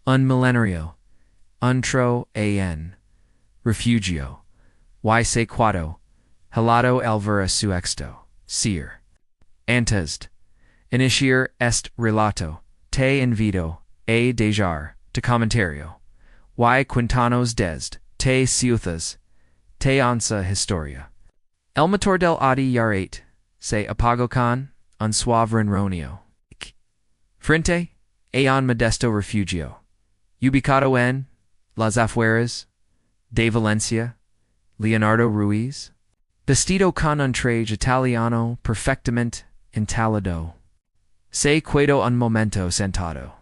Un Millonario, Untro an, Refugio, y se quado, helado alvera su exto, seer. Antest, initiar est relato, te invito, a dejar, te comentario, y quintanos desde, te ciuthas, te onza historia. El motor del adi yarate, se apago con, un suave ronio. Frente, a un modesto refugio, ubicado en, las afueras, de Valencia, Leonardo Ruiz, vestido con un traje italiano perfectamente entalado, se quedó un momento sentado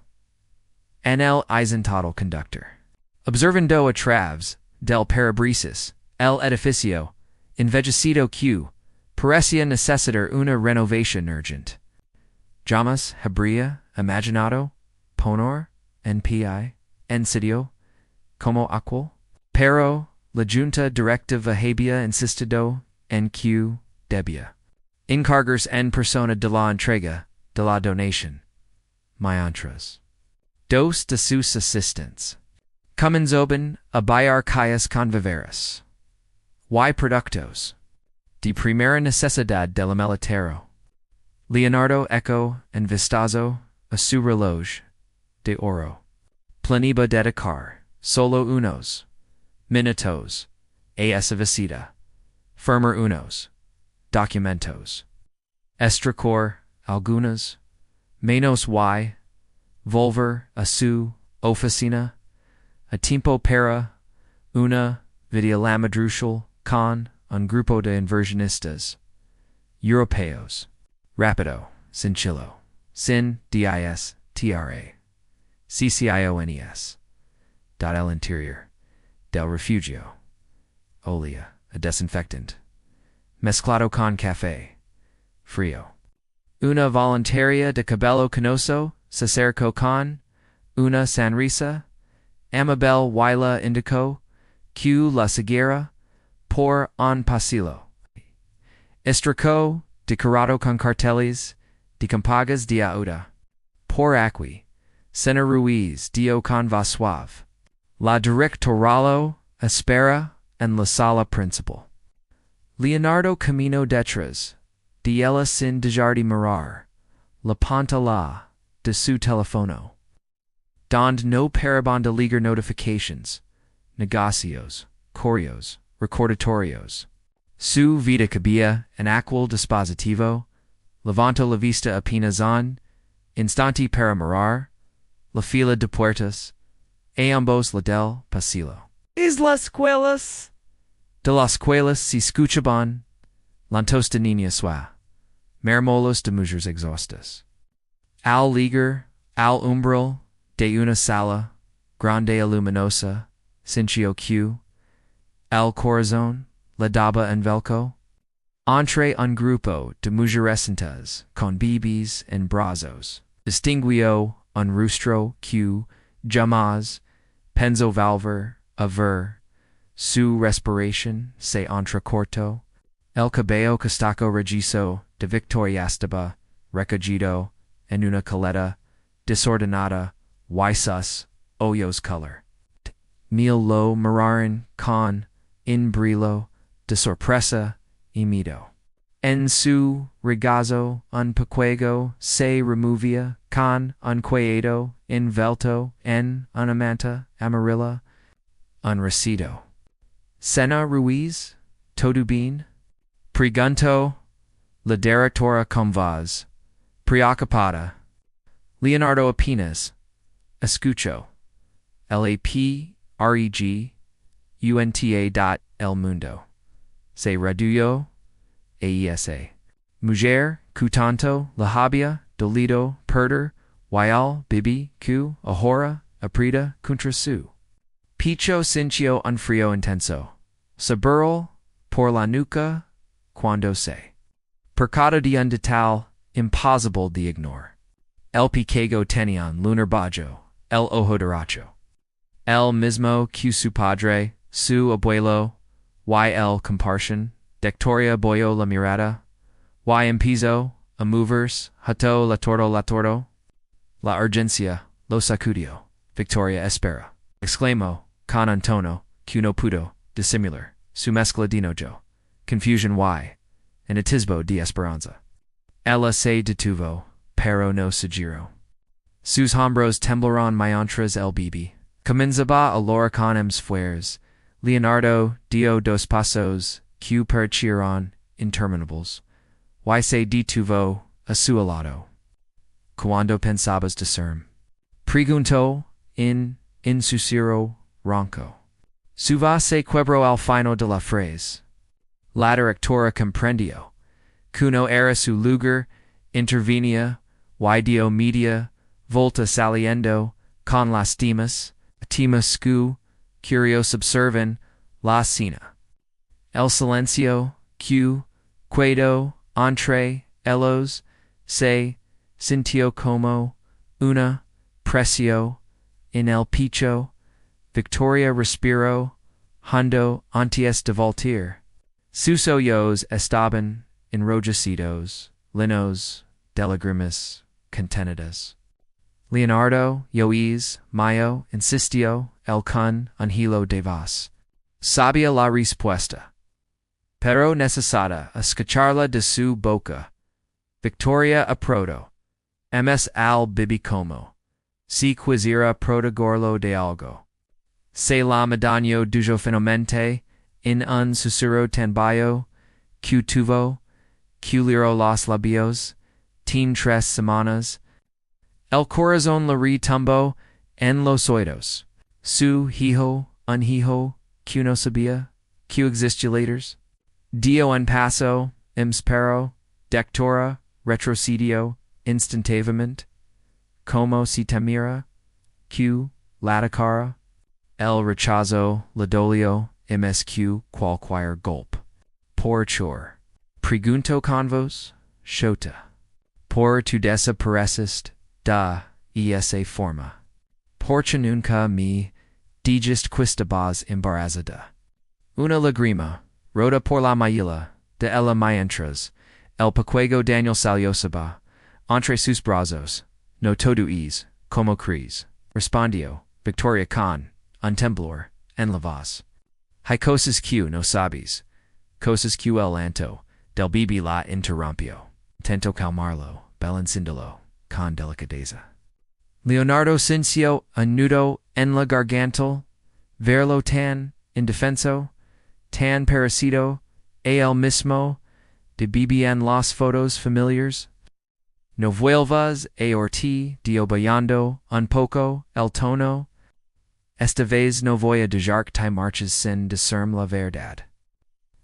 en el isentado conductor, observando a través del parabrisas, el edificio, envejecido que parecía necesitar una renovación urgente. Jamás habría imaginado poner en pie, en sitio, como aquel, pero la junta directiva había insistido en que debía encargarse en persona de la entrega de la donación. Mientras, dos de sus asistentes comenzaban a bailar calles con viveras y productos de primera necesidad del militero. Leonardo eco en vistazo a su reloj de oro. Planiba dedicar solo unos minutos a esa visita. Firmer unos documentos. Estracor algunas menos y volver a su oficina a tiempo para una videolamadrucial con un grupo de inversionistas europeos. Rapido, sin chilo, sin dis, tra, cciones. Dot el interior, del refugio, olea, a desinfectant, mezclado con café, frío. Una voluntaria de cabello canoso se acercó con una sonrisa, amabel y la indicó que la siguiera por un pasillo. Estracó decorado con carteles de campagas de auda. Por aquí, Sena Ruiz dio con voz suave. La directoralo espera en la sala principal. Leonardo camino detrás de ella sin dejar de mirar la pantalla de su teléfono, donde no paraban de ligar notifications, negocios, correos, recordatorios. Su vida cabía en aquel dispositivo, levanto la vista apenas un instante para mirar la fila de puertas, a ambos la del pasillo. ¿Es las escuelas? De las escuelas se escuchaban lantos de niña suave, marmolos de mujeres exhaustas. Al ligar, al umbral de una sala, grande y luminosa, sintió que el corazón le daba en velco. Entre un grupo de mujerescentas con bebés en brazos, distinguió un rostro que jamás pensó volver a ver. Su respiración se entrecortó. El cabello castaco rojizo de Victoria estaba recogido en una coleta desordenada y sus ojos color. Mil lo miraron con un brillo de sorpresa y miedo. En su regazo un pequeño se removía con un cuello envuelto en una manta amarilla, un recido. Sena Ruiz, todo bien? Preguntó la directora con voz preocupada. Leonardo apenas escuchó. El mundo. Se redujo a esa. Mujer, que tanto la había dolido perder, y al bibi que ahora aprieta contra su pecho sintió un frío intenso. Seguro por la nuca cuando se percató de un detalle imposible de ignorar. El pequeño tenía un lunar bajo, el ojo derecho. El mismo que su padre, su abuelo, y el comparsion, Victoria boyó la mirada, y empezó a moverse, jato la tordo. La urgencia lo sacudió. Victoria espera. Exclamo, con un tono, que no pudo, dissimular, su mezcla de enojo, confusion y, and atisbo de esperanza. Ella se detuvo, pero no sugiro. Sus hombros temblaron mientras el bibi. Comenzaba a loricon ems fueres. Leonardo dio dos pasos, que parecieron interminables. Y se detuvo a su lado. Cuando pensabas discern. Preguntó in susurro ronco. Suva se quebró al fino de la phrase. La directora comprendió. Cuno era su lugar, intervenía, y dio media, volta saliendo, con lastimas, scu, curios observan, la cena. El silencio, quedo, entre, ellos, se, sintió como, una, precio, en el picho, Victoria respiró, hondo antes de voltear. Sus ojos estaban enrojecidos, linos, de lágrimas contenidas. Leonardo, Yois, Mayo, insistió, el con un hilo de voz. Sabía la respuesta, pero necesitaba escucharla de su boca. Victoria aprodo. Ms al bibicomo. Si quisiera prodigorlo de algo. Se la medano dujo finalmente, en un susurro tan bajo, que tuvo, que liro los labios, tin tres semanas. El corazón le retumbó en los oídos. Su hijo, un hijo, que no sabía, que existulators. Dio un paso, impero, dectora, retrocedió, instantaneamente. Como si temiera, que, laticara. El rechazo, le dolió, msq, qualquier golpe. Por chor. Pregunto con vos, shota. Por tu desapareciste, da, esa forma. Porcha nunca me, digist quistabas embarazada. Una lagrima, rota por la maila, de ella mientras, el pequeño Daniel saliosaba, entre sus brazos, no todo es, como crees, respondió, Victoria con, un temblor, en la voz. Hay cosas que no sabes, cosas que el lanto, del bibi la interrumpió. Intento calmarlo, balancíndolo, con delicadeza. Leonardo sintió un nudo en la garganta, verlo tan indefenso, tan parecido a él mismo, de bibi en las fotos familiares. No vuelvas a orti dioballando un poco el tono. Esta vez no voy a dejarte marches sin discern la verdad.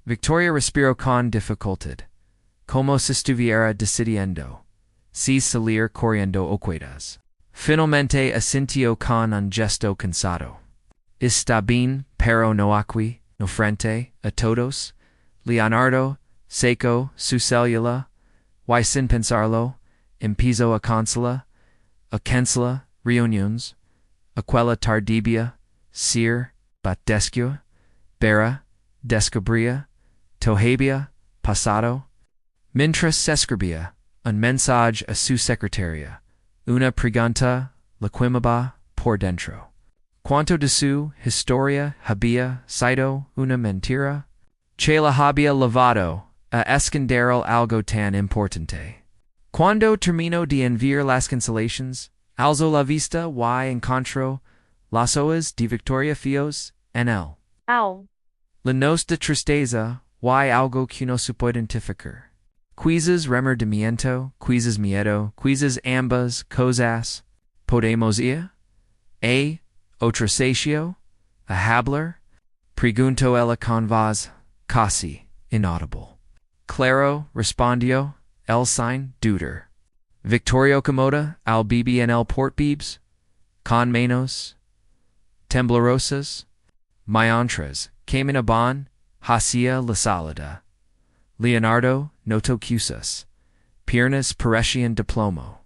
Victoria respiró con dificultad, como si estuviera decidiendo, si salir corriendo o quedas. Finalmente asintió con un gesto cansado. Está bien, pero no aquí, no frente a todos. Leonardo, seco su célula, y sin pensarlo, empezó a cancela reuniones, aquella tardibia, sir, batescua, bera, descubría, tohabia, pasado. Mientras se escribía un mensaje a su secretaria, una pregunta la quemaba por dentro. Cuanto de su historia había sido una mentira, che la había lavado a esconder algo tan importante. Cuando terminó de enviar las cancelaciones, alzó la vista y encontró las hojas de Victoria Fios en él. Ow. La nos de tristeza y algo que no supo identificar. Quizás remordimiento, quizás miedo, quizás ambas cosas. Podemos ir? Otro sitio? A hablar? Preguntó ella con voz casi inaudible. Claro, respondió, el sin dudar. Victorio Comoda, al bibi en el portbibs, con manos temblorosas, mientras, caminaban, hacia la salida. Leonardo notó cusas, piernas parecían de plomo.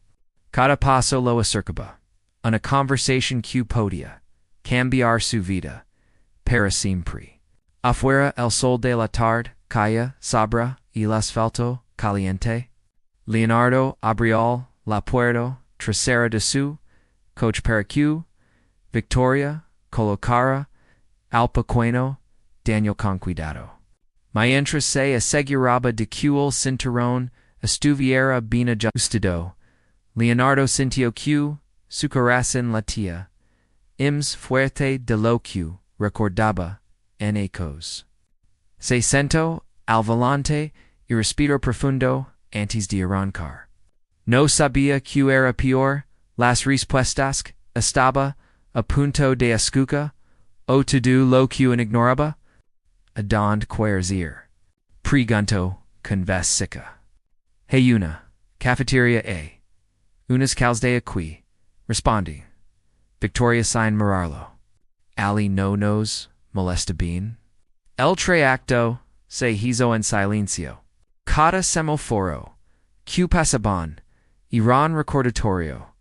Cada paso lo acercaba. Una conversación que podía cambiar su vida, para siempre. Afuera el sol de la tarde caía sobre el asfalto caliente. Leonardo abrió la puerta trasera de su coche para que, Victoria, Colocara, Alpaqueno, Daniel con cuidado. Mientras se aseguraba de que el cinturón estuviera bien ajustado, Leonardo sintió que su corazón latía, más fuerte de lo que recordaba en ecos. Se sentó al volante y respiró profundo antes de arrancar. No sabía que era peor, las respuestas estaba a punto de escuchar, o todo lo que ignoraba. Adond querzir. Pregunto con voz seca. Hay una cafeteria unas calles aquí. Respondi. Victoria sin mirarlo. Ali no nos molesta bien. El trayecto se hizo en silencio. Cada semaforo, que pasaban, Iran recordatorio,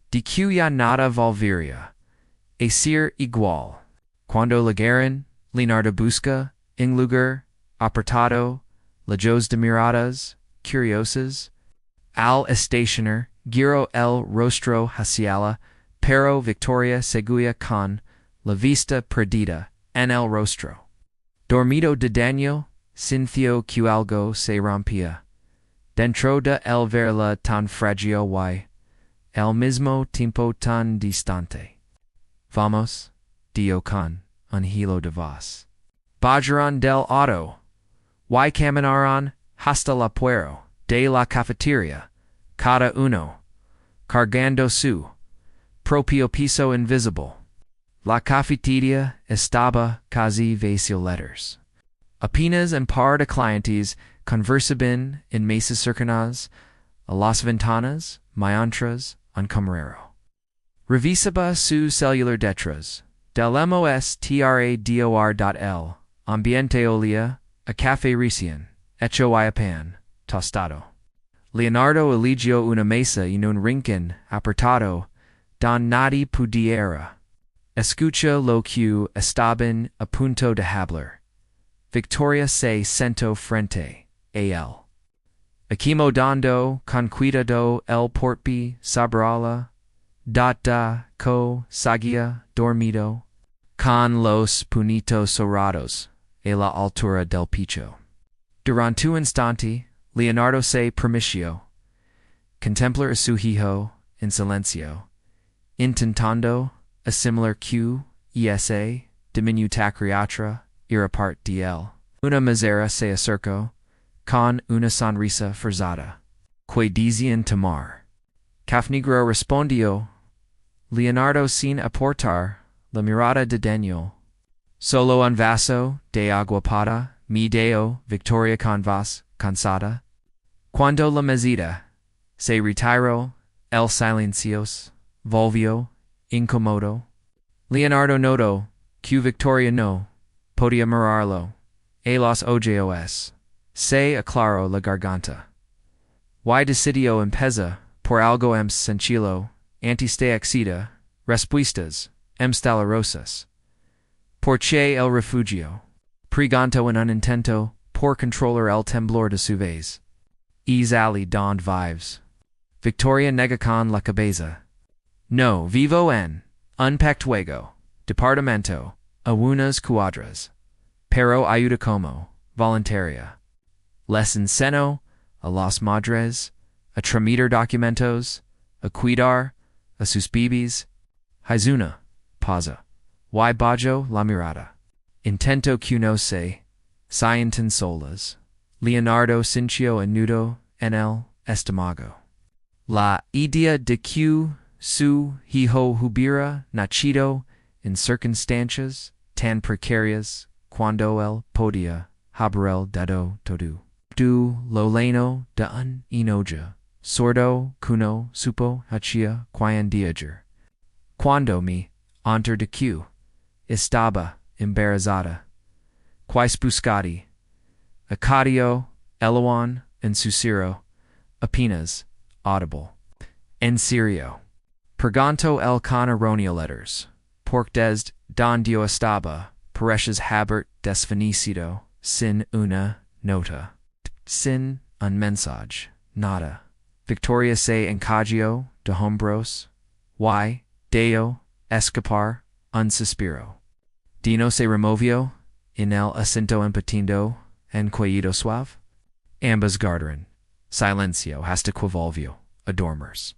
de que ya nada volvería a ser igual. Cuando llegaron, Leonardo busca, en lugar, apartado, lejos de miradas, curiosas, al estacionar, giró el rostro hacia la, pero Victoria seguía con la vista perdida en el rostro. Dormido de Daniel, sintió que algo se rompía. Dentro de él verla tan frágil y, al mismo tiempo tan distante. Vamos, dio con un hilo de voz. Bajaron del auto. Y caminaron hasta la puerta de la cafeteria, cada uno, cargando su propio piso invisible. La cafeteria estaba casi vacía letters. Apenas un par de clientes conversaban en mesas cercanas a las ventanas, mientras un camarero revisaba su celular detrás del mostrador.l ambiente olía a café recién hecho y a pan tostado. Leonardo eligió una mesa en un rincón apartado donde nadie pudiera escuchar lo que estaban a punto de hablar. Victoria se sentó frente a él. Acomodando con cuidado el porpi sobre la data co seguía dormido, con los puñitos cerrados a la altura del pecho. Durante un instante, Leonardo se permitió contemplar a su hijo en silencio, intentando asimilar que esa diminuta criatura era parte de él. Una mesera se acercó con una sonrisa forzada, que decían temor. Cafnegro respondió, Leonardo sin aportar la mirada de Daniel. Solo un vaso de agua para mi deo, Victoria con voz cansada. Cuando la mesita se retiró, el silencios volvió incómodo. Leonardo notó que Victoria no podía mirarlo. A los ojos se aclaró la garganta. Y decidió empezar por algo más sencillo antes de acceder respuestas dolorosas. Por che el refugio. Preguntó en un intento por controlar el temblor de su voz. Es ali donde vives. Victoria nega con la cabeza. No, vivo en un pequeño departamento a unas cuadras, pero ayuda como voluntaria. Les enseño a las madres a tramitar documentos, a cuidar a sus bebés. Haizuna, pausa. Y bajo la mirada. Intento que no se sienten solas. Leonardo sintió un nudo en el estómago. La idea de que su hijo hubiera nacido en circunstancias tan precarias cuando él podía haber el dado todo. Du lo leno de un enojo sordo cuno supo hachia quien diager. Cuando mi anter de que estaba embarazada. Quais buscati. Acadio, Eloan, and Sucero, apenas, audible. En serio. Perganto el con erroneo letters. Pork desde don dio estaba, pareches habert desvanecido, sin una nota. Sin un mensage, nada. Victoria se encagió de hombros. Y, deo, escapar, un suspiro. Dino se removió, en el acento empatindo, en cuello suave. Ambas guardaron silencio hasta que volvió a dormers.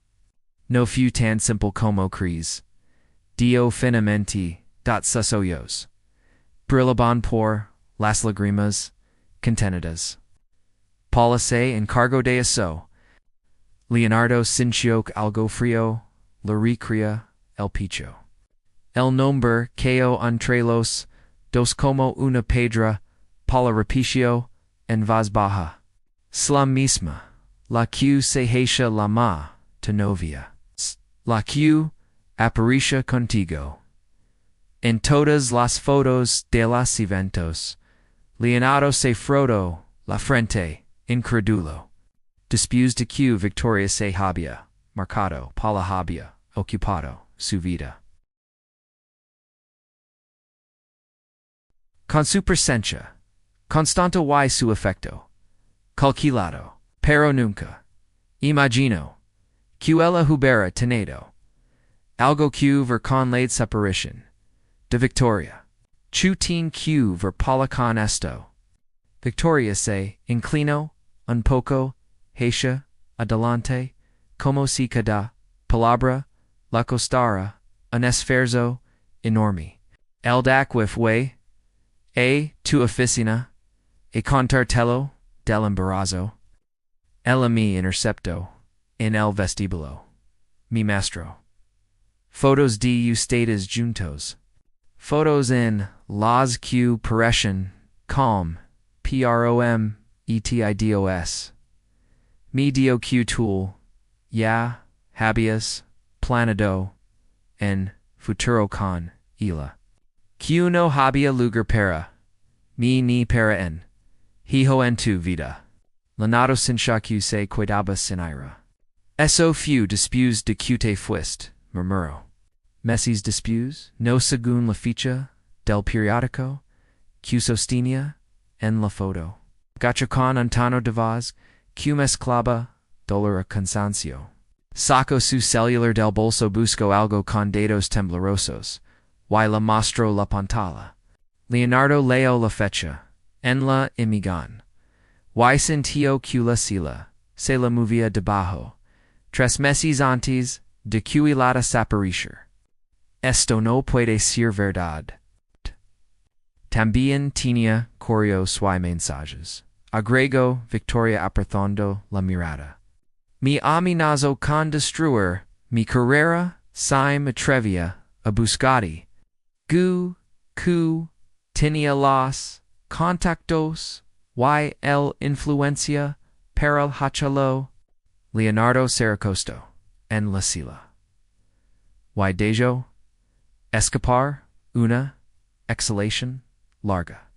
No fue tan simple como crees. Dio finamente dot sus ojos. Brillaban por las lágrimas contenidas. Paula se encargó de eso. Leonardo sintió algo frío, la recrea, el pecho. El nombre cayó entre los dos como una piedra, Paula repitió en voz baja. La misma, la que se hecha la tu novia. La que apareció contigo. En todas las fotos de los eventos, Leonardo se frotó la frente, incrédulo. Después de que Victoria se había marcado, Paula había ocupado su vida. Con su presencia, constante y su afecto, calculado, pero nunca, imagino, que ella hubiera tenido algo que ver con la desaparición de Victoria. Chutin que ver Paula con esto. Victoria se inclinó un poco hacia adelante, como si cada palabra la costara un esfuerzo enorme. El daque fue a tu oficina, a contártelo del embarazo. Ella me interceptó en el vestíbulo. Mi maestro. Fotos de ustedes juntos. Fotos en las que parecen com, PROMETIDOS. Mi dio que tool, ya, habeas, planado, en futuro con ella. Que no había lugar para, mi ni para en, hijo en tu vida. Leonardo sintió que se cuidaba sin ira. Eso fue después de que te fuiste, murmuró. Meses después, no según la ficha del periódico, que sostenía en la foto. Gacho con un tono de voz que mezclaba dolor a cansancio. Sacó su celular del bolso, buscó algo con dedos temblorosos, y le mostró la pantalla. Leonardo leyó la fecha, en la imagen. Y sintió que la sila se la movía debajo, 3 meses antes de que la desaparecer. Esto no puede ser verdad. También tenía correos y mensajes. Agregó Victoria apartando la mirada. Mi amenazó con destruir mi carrera si me atrevía a buscarte. Gu, que tenía los contactos y el influencia para el hachalo. Leonardo se recostó en la silla. Y dejo escapar una exhalación larga.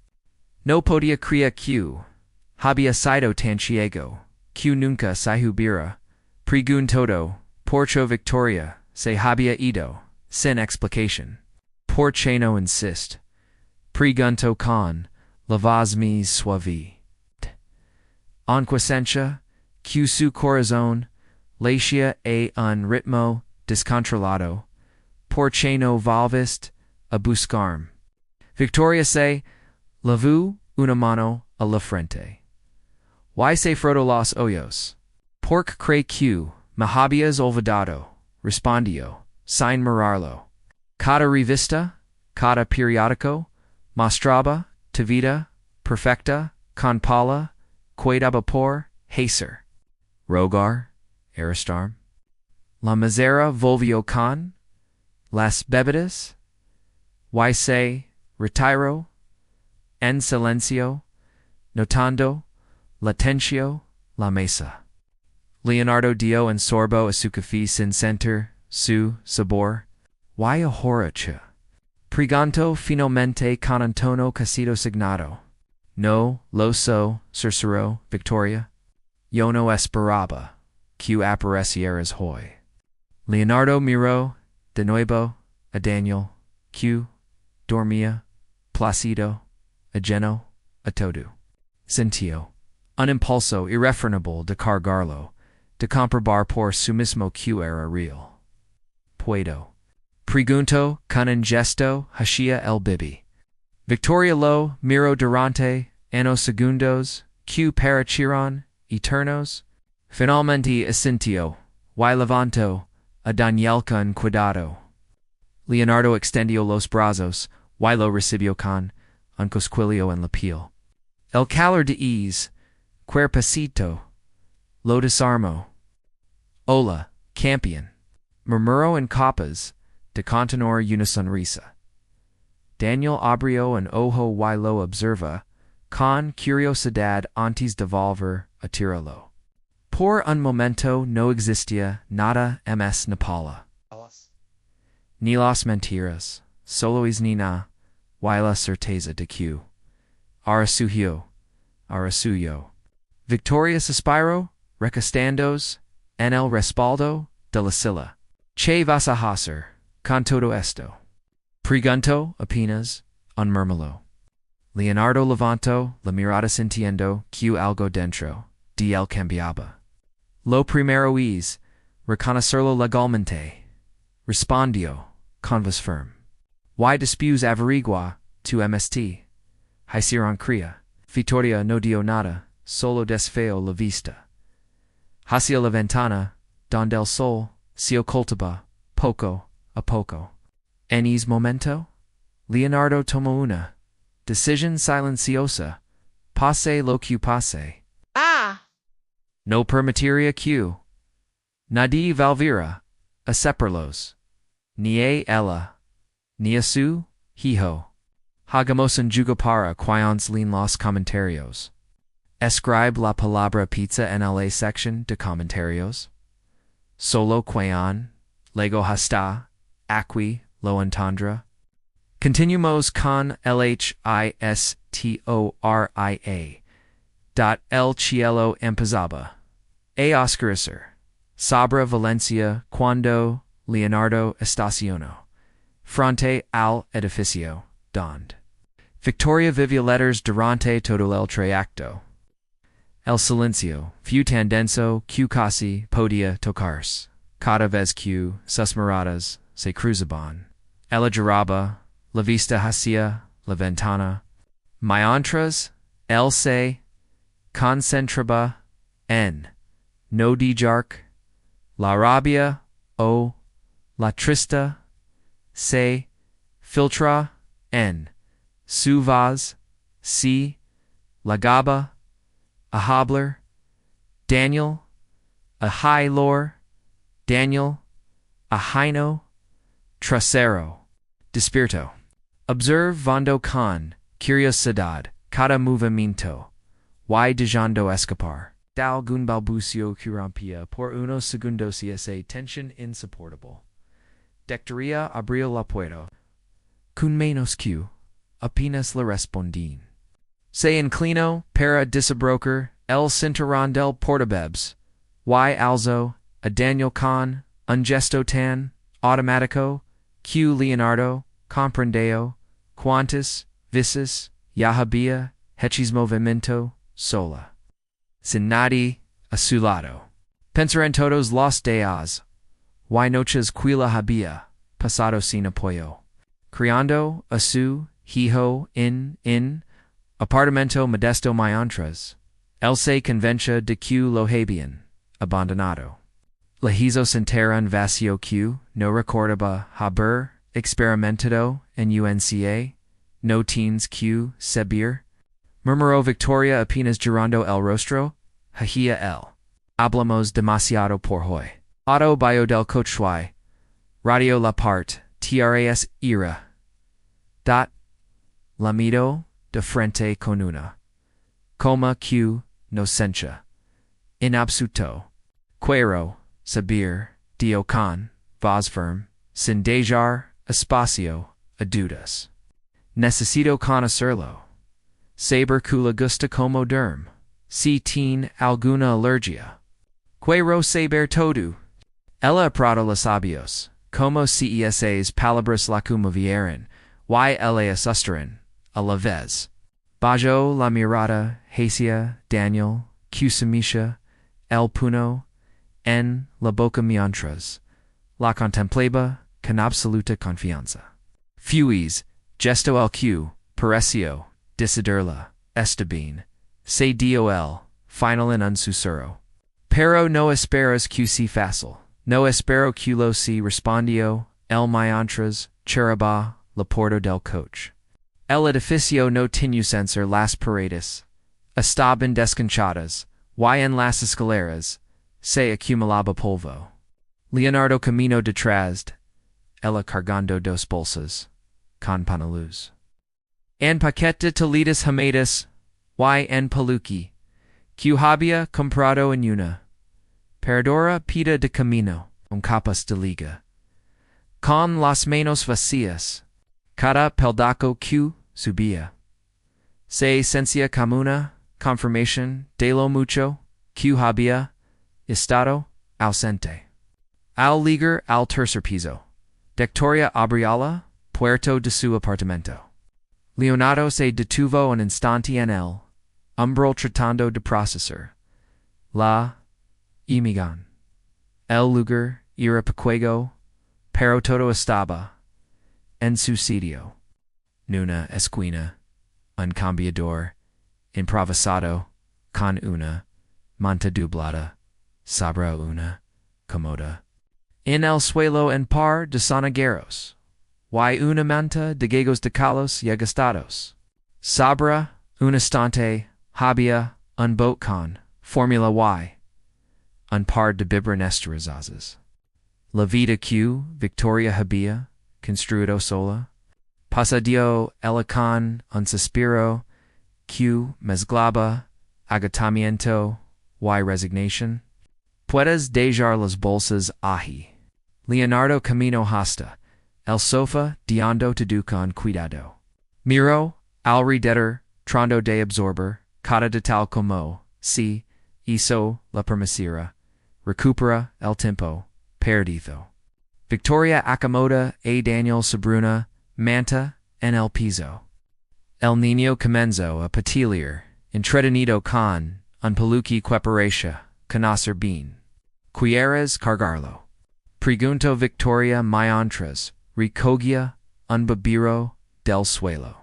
No podía creer que había sido tan ciego, que nunca se hubiera preguntado por qué Victoria se había ido sin explicación. Por qué no insist. Preguntó con la voz más suave. En presencia que su corazón latía a un ritmo descontrolado. Por qué no volviste a buscarme. Victoria se lavó una mano a la frente. Y se frotó los ojos. Porque cree que me habías olvidado, respondió, sin mirarlo. Cada revista, cada periódico, mostraba tu vida perfecta, con Paula, cuidaba por hacer. Rogar, Aristarm. La misera volvió con las bebidas. Y se retiró en silencio, notando latentio la mesa. Leonardo dio un sorbo a su café sin sentir su sabor. Y ahora che. Preguntó finalmente con un tono casi resignado. No lo sé, susurró Victoria. Yo no esperaba que aparecieras hoy. Leonardo miró de nuevo a Daniel, que dormía, plácido, ajeno a todo. Sintió un impulso irrefrenable de cargarlo, de comprobar por su mismo que era real. Puedo Pregunto con ingesto Hashia el Bibi. Victoria lo miro durante anos segundos, q parachiron, eternos. Finalmente asintio, y levanto, a Danielka en cuidado. Leonardo extendió los brazos, y lo recibió con un cosquillo en la piel. El calor de cuerpecito, lo desarmó. Hola, campeón. Murmuró en copas, de continuar una sonrisa. Daniel abrió un ojo y lo observa, con curiosidad antes de volver a tirarlo. Por un momento no existía nada más Nepala. Ni las mentiras, solo es nina, y la certeza de que Arasuyo. Victoria suspiro, recastandos, en el respaldo de la silla. Che vas a hacer, con todo esto. Pregunto apenas, un murmullo. Leonardo levantó la mirada sintiendo que algo dentro de él cambiaba. Lo primero es reconocerlo legalmente. Respondió, con voz firme. Y después averigua tu MST. Hicieron cría. Victoria no dio nada, solo desfeo la vista. Hacia la ventana, donde el sol se ocultaba poco a poco. En ese momento, Leonardo tomó una decisión silenciosa. Pase lo que pase. Ah! No permitiría que nadie volviera a separarlos. Ni a ella, ni a su hijo. Hagamos un jugo para quienes leen los comentarios. Escribe la palabra pizza en la sección de comentarios. Solo quien lego hasta aquí lo entendrá. Continuamos con LHISTORIA. El cielo empezaba a oscurecer. Sobre Valencia cuando Leonardo estacionó frente al edificio donde Victoria vivía letters durante todo el trayecto. El silencio fue tan denso que casi podía tocarse. Cada vez que sus miradas se cruzaban. Ella giraba la vista hacia la ventana. Mientras él se concentraba en no dejar la rabia o la triste se filtra en su voz, si llegaba a hablar. Daniel, a Hailor, Daniel, a Haino, trasero, despierto. Observando con curiosidad cada movimiento, y dejando escapar de algún balbucio que rompía por unos segundos esa tensión insoportable. Dectoría abrió la puerta. Con menos que apenas le respondín. Se inclinó para desabrochar el cinturón del portabebs, y alzó a Daniel con un gesto tan automático que Leonardo comprendió cuantas veces ya había hecho movimiento sola. Sin nadie a su lado. Pensar en todos los días, y noches que la había pasado sin apoyo. Criando a su hijo en apartamento modesto mientras él se convencia de que lo habían abandonado. La hizo sentir un vacío que no recordaba haber experimentado en UNCA. No tienes que saber. Murmuró Victoria apenas girando el rostro. Hajía él. Hablamos demasiado por hoy. Auto bio del coche. Radio la part. TRAS ira. La miro de frente con una coma que no sencha. In absuto. Quiero saber dio con voz firme, sin dejar espacio a dudas. Necesito conocerlo. Saber que le gusta como derm. Si tiene alguna alergia. Quiero saber todo. Ella aprado los sabios, como si esas palabras la conmovieran, y ella asustaran, a la vez. Bajó la mirada hacia Daniel, que sumisha el puño en la boca mientras la contemplaba con absoluta confianza. Fuis, gesto el que, pareció, decidirla, está bien, se dol, final en un susurro. Pero no esperas que si fácil, no espero que lo si respondió, el mientras, cheraba, la porta del coche. El edificio no tiene sensor las paredes. Estaban descanchadas, y en las escaleras, se acumulaba polvo. Leonardo camino detrás, ella cargando dos bolsas, con panalus. En paquete talitas hamadas, y en peluqui, que había comprado en una. Perdora pita de camino, capas de liga. Con las manos vacías, cada peldaco que subía. Se sentía como una confirmación de lo mucho que había estado ausente. Al llegar al tercer piso, Victoria abrió puerta de su apartamento. Leonardo se detuvo un instante en el umbral tratando de procesar la imagen. El lugar era pequeño, pero todo estaba en su sitio. Nuna esquina, un cambiador, improvisado, con una manta doblada, sobre una comoda. En el suelo en par de sonagueros, y una manta de gallos de calos y gastados. Sobre un estante había un boat con Formula Y, un par de bibernesterizadas. La vida que Victoria había construido sola, pasadio ella con un suspiro que mezclaba agotamiento y resignación. Puedes dejar las bolsas ahí. Leonardo camino hasta el sofá diando te con cuidado. Miro alrededor trando de absorber cada de tal como si hizo la permisera. Recupera el tiempo perdido. Victoria acomoda a Daniel Sabruna manta en el piso. El niño comenzó a patalear, entretenido con un peluqui que parecía conocer bien. ¿Quieres cargarlo? Preguntó Victoria mientras recogía un babero del suelo.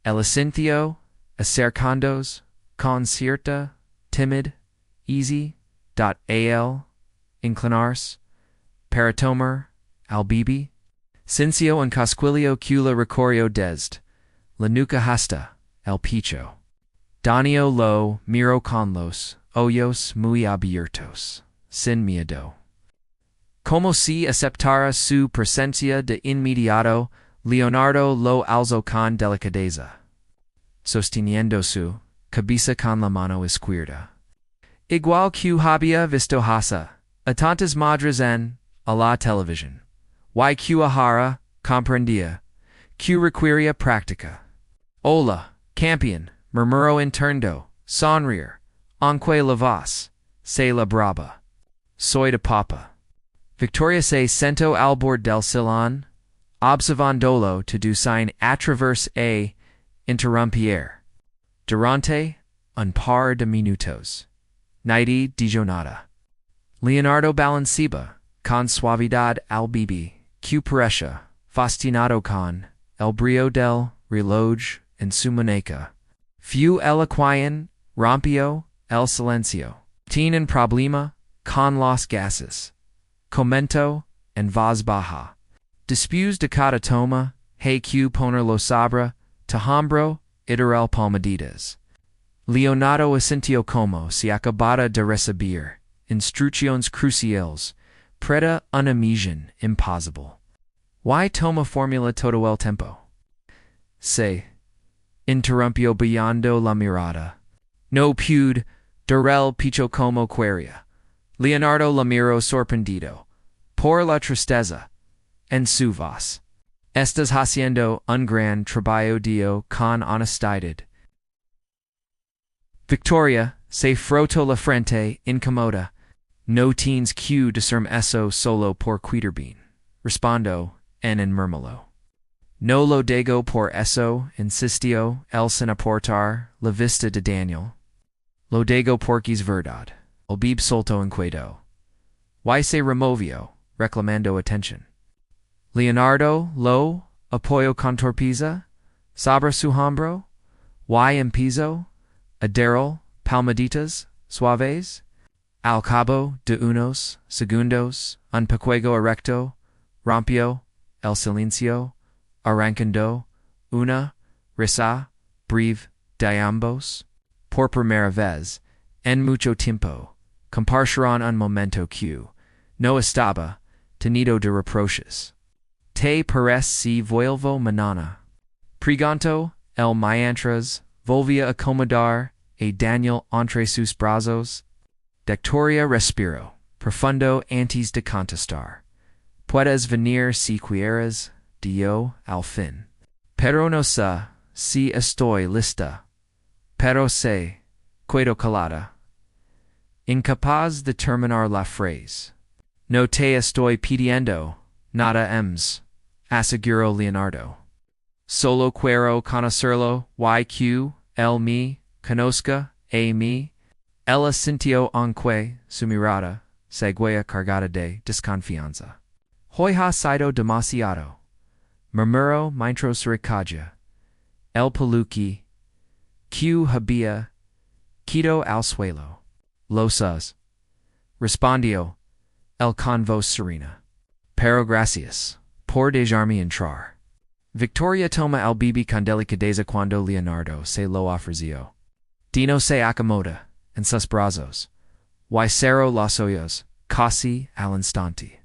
El asintió, acercándose con cierta timid, easy, al inclinarse, para tomar al bibi. Sincio en casquillo que la recorrió desde la nuca hasta el pecho. Danio lo miró con los ojos muy abiertos, sin miedo. Como si aceptara su presencia de inmediato, Leonardo lo alzó con delicadeza, sosteniendo su cabeza con la mano izquierda. Igual que había visto a tantas madres en a la televisión, y que ahora comprendía, que requería práctica. Hola, campeón, murmuró internando, sonreír, aunque la voz se la brava. Soy de papa. Victoria se sentó al bord del sillón, observándolo to sin atreverse a interrumpir. Durante un par de minutos, nadie dijo nada. Leonardo balanceaba con suavidad al bibi, que parecía fascinado con el brillo del reloj en su muñeca. Fue el quien rompió el silencio. Tienen problema con los gases. Comentó en voz baja. Después de cada toma, hay que ponerlo sobre hombro el palmaditas. Leonardo asintió como si acabara de recibir instrucciones cruciales para una misión imposible. ¿Why toma formula todo el tiempo? Se interrumpió bajando la mirada. No pude dar el picho como quería. Leonardo la miró sorprendido por la tristeza en su voz. Estás haciendo un gran trabajo con honestidad. Victoria se frotó la frente incómoda. No tienes que decirme eso solo por quedar bien, respondió en murmullo. No lo digo por eso, insistió él sin aportar la vista de Daniel. Lo digo porque es verdad. El bib soltó en quedo. Y se removió, reclamando atención. Leonardo, lo, apoyo contorpiza, sabra su hombro, y empizo, adero, palmaditas, suaves, al cabo de unos segundos, un pequeño erecto, rompió, el silencio, arrancando, una, risa, breve, de ambos, por primera vez, en mucho tiempo, compartirán un momento que, no estaba, tenido de reproches. Te parece si vuelvo mañana. Pregunto, el mientras, volvía a acomodar a Daniel entre sus brazos. Victoria respiro, profundo antes de contestar. Puedes venir si quieres, dio al fin. Pero no sé si estoy lista. Pero sé, quedo calada. Incapaz de terminar la frase. No te estoy pidiendo nada más, aseguró Leonardo. Solo quiero conocerlo, YQ, él me conozca, a mí. Ella sintió aunque su mirada seguía cargada de desconfianza. Hoy ha sido demasiado, murmuró mientras se recogía. El peluque, que había quitado al suelo. Lo sé, respondió el con voz serena. Pero gracias por dejarme entrar. Victoria toma el bibi con delicadeza cuando Leonardo se lo ofreció. Dino se acomoda en sus brazos, y cerró los ojos casi al instante.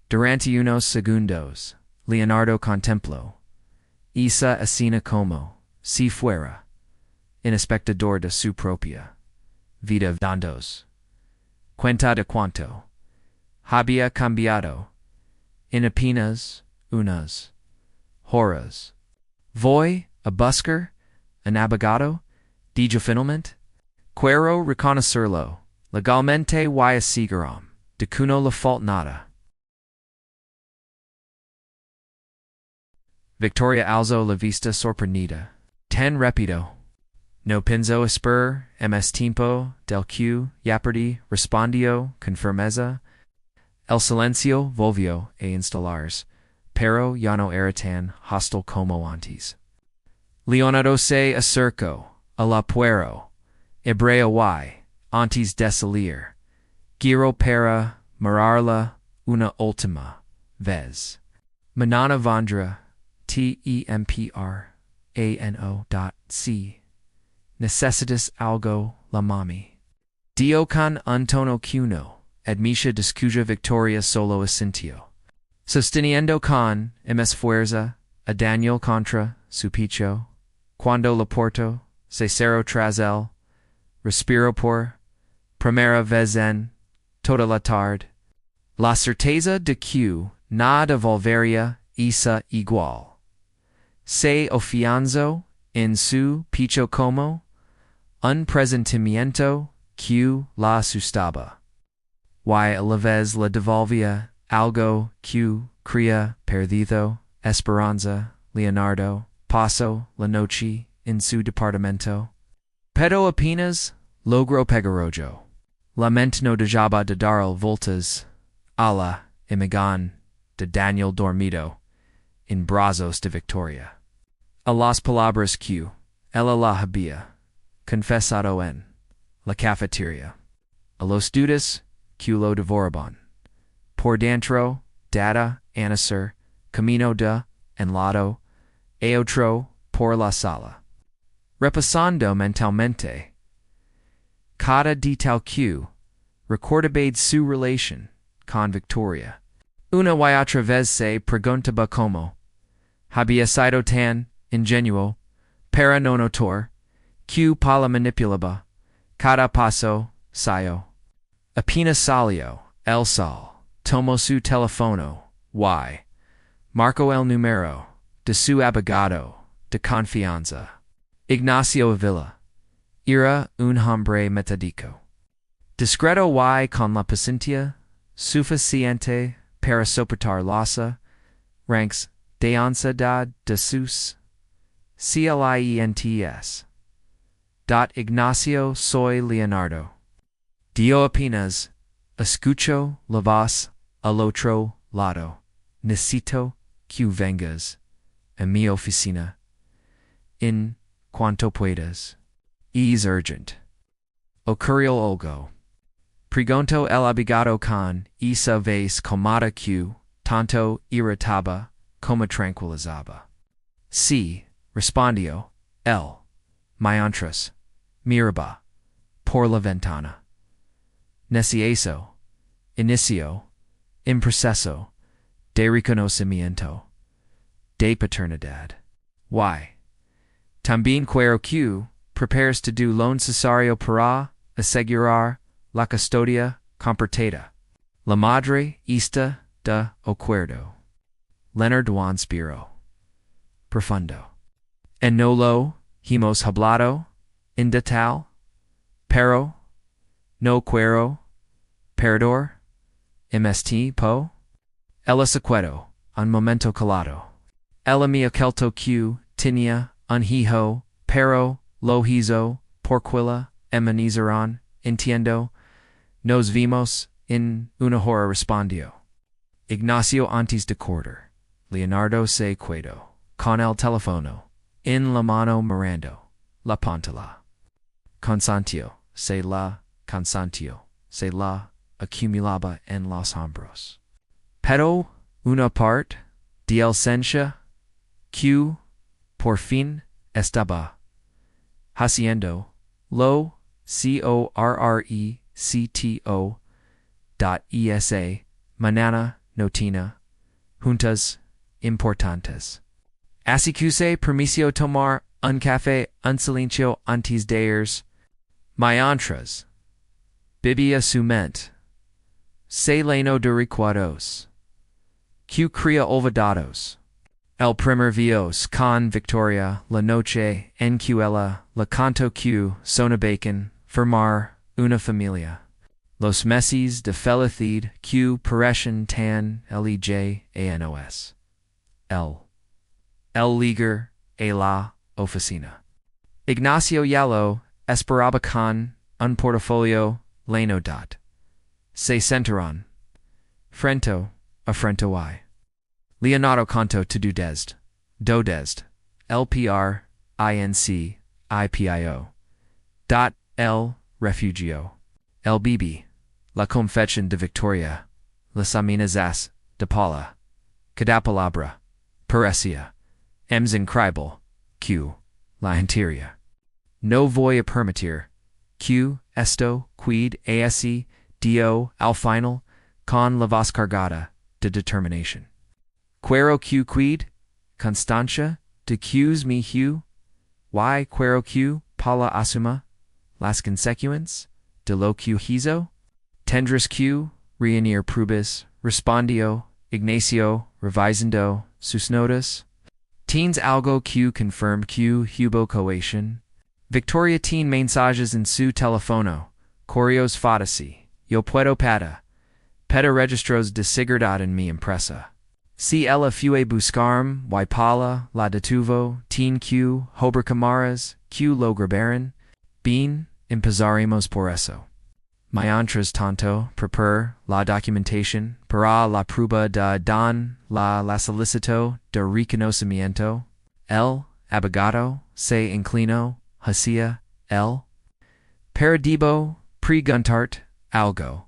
Durante unos segundos, Leonardo contempló esa escena como si fuera un espectador de su propia vida, dándose cuenta de cuánto había cambiado en apenas unas horas. Voy a buscar un abogado, dijo finalmente. Quiero reconocerlo legalmente y aseguram de que no le falta nada. Victoria alzó la vista sorprendida. Tan rápido. No pensó esperar más tiempo del que ya perdí, respondió con firmeza. El silencio volvió a instalarse, pero ya no era tan hostil como antes. Leonardo se acercó a la puerta, hebreo y, antes de salir, giró para mirarla una última vez. Mañana vendrá, temprano.si. Necesitas algo, la mami. Dio con un tono que no admite discuya Victoria solo asintió. Sosteniendo con más fuerza a Daniel contra su pecho, cuando la porta se cerró tras él, respiró por primera vez en toda la tarde. La certeza de que nada volvería a igual. Se afianzó en su pecho como un presentimiento que la asustaba. Y a la vez le devolvía algo que creía perdido. Esperanza. Leonardo pasó la noche en su departamento. Pero apenas logró pegarollo. La mente no dejaba de dar vueltas a la imagen de Daniel dormido en brazos de Victoria. A las palabras que ella la había confesado en la cafetería. A los dudas que lo devoraban. Por dentro, data, anacer, camino de enlado, e otro por la sala. Repasando mentalmente cada detalle que recordaba su relación con Victoria. Una y otra vez se preguntaba cómo había sido tan ingenuo para no notar que la manipulaba cada paso suyo. Apenas salió el sol, tomó su teléfono y marcó el número de su abogado de confianza. Ignacio Avila era un hombre metódico. Discreto y con la paciencia suficiente para soportar las ranks de ansiedad de sus clientes. Ignacio soy Leonardo. Dio apenas escucho la voz al otro lado. Necesito que vengas a mi oficina in cuanto puedas. Es urgent. Ocurrió algo. Pregunto el abogado con esa vez comada que tanto irritaba como tranquilizaba. Sí, respondió él. Mientras miraba por la ventana. Eso inicio un proceso de reconocimiento de paternidad. Why? También quiero que prepares to do lo necesario para asegurar la custodia compartida. La madre está de acuerdo. Leonard Juan Spiro. Profundo. En no lo hemos hablado en detalle, pero no quiero perdor mst po. Ella se quedó un momento calado. Ella me ocultó que tenía un hijo, pero lo hizo porquila emanizaron, entiendo. Nos vimos en una hora respondió. Ignacio antes de cortar. Leonardo se quedó con el teléfono en la mano mirando la pantalla. Cansancio se la acumulaba en los hombros. Pero una parte de el sentia que por fin estaba haciendo lo correcto.esa mañana notina juntas importantes. Así que se permitió tomar un café un silencio antes de irse. Mientras bebía su mente se llenó de recuerdos que crea olvidados. El primer vios con Victoria la noche en que ella la canto que sonabacan formar una familia. Los meses de felicidad que parecen tan lejanos. El ligar a la oficina. Ignacio Yalo esperaba con un portafolio lleno de. Se sentaron frente a frente y. Leonardo canto to do desde. LPR INC IPIO. El refugio. El BB. La confección de Victoria. Las amenazas de Paula. Cada palabra. Parecía. Increíble. Q. La interior. No voy a permitir. Q. Esto quid así dio al final con la voz cargada de determinación. Quiero que quid, constancia, de Q's mi hue, y quiero que Paula asuma las consecuencias de lo que hizo, tendrás que reunir pruebas, respondió Ignacio revisando sus notas. Teens algo que confirm que hubo coacción. Victoria tiene mensajes en su teléfono, correos fátici, yo puedo peda registros de seguridad en mi empresa. Si ella fue buscarme y Paula la detuvo, tin que hober cámaras, que lo grabaron, bien, empezaremos por eso. Mientras tanto, prepare la documentación para la prueba de don la solicito de reconocimiento. El abogado se inclinó hacia él. Pero debo preguntarte algo.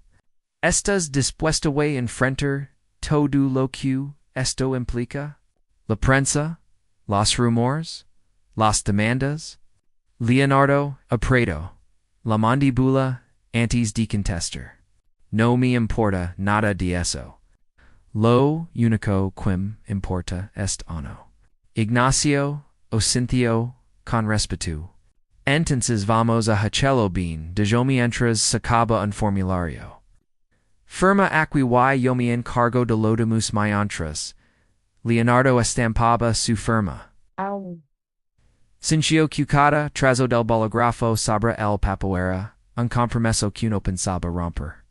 ¿Estás dispuesto a enfrentar todo lo que esto implica? La prensa, los rumores, las demandas. Leonardo aprieto la mandíbula antes de contestar. No me importa nada de eso. Lo único que importa es uno. Ignacio osintió con respeto. Entonces vamos a hacerlo bien de yo mientras sacaba un formulario. Firma aquí y yo me encargo de lo demás mientras. Leonardo estampaba su firma. Sincio Cucata trazo del bolígrafo sobre el papel, un compromiso que no pensaba romper.